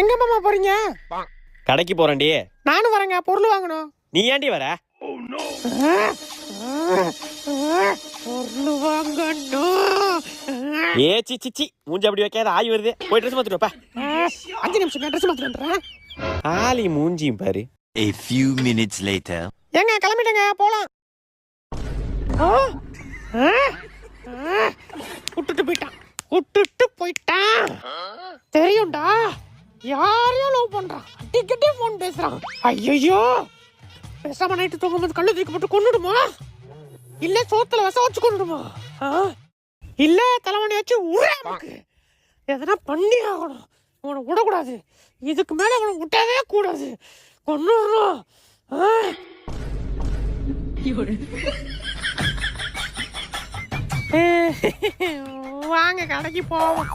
எங்க மாமா போறீங்க? கடைக்கு போறேன்டி. நானும் வரேங்க, பொருள் வாங்கணும். நீ ஏன்டி வர? பொருள் வாங்கணும். ஏ சி மூஞ்சி அப்படி வைக்காத, ஆய் வருது. போய் ட்ரெஸ் மாத்திட்டு வாப்பா. 5 நிமிஷம் ட்ரெஸ் மாத்திட்டு வந்துடுறேன். ஆளி மூஞ்சியும் பாரு. A few minutes later. ஏங்க கிளம்பிட்டேங்க, போலாம். விட்டுட்டு போயிட்டான். தெரியும்டா, யாரையும் லவ் பண்றான். அடிக்கடி போன் பேசுறான். ஐயோ, பேசாம நைட்டு தூங்கும்போது கண்ணு தூக்கி போட்டு கொண்டுடுமா, இல்ல சோத்துல வச வச்சு கொண்டுடுமா, இல்ல தலைவணி வச்சு உரக்கு எதனா பண்ணி ஆகணும். அவனை விடக்கூடாது. இதுக்கு மேல அவனை விட்டவே கூடாது. கொண்டுடுறோம். வாங்க கடைக்கு போவோம்.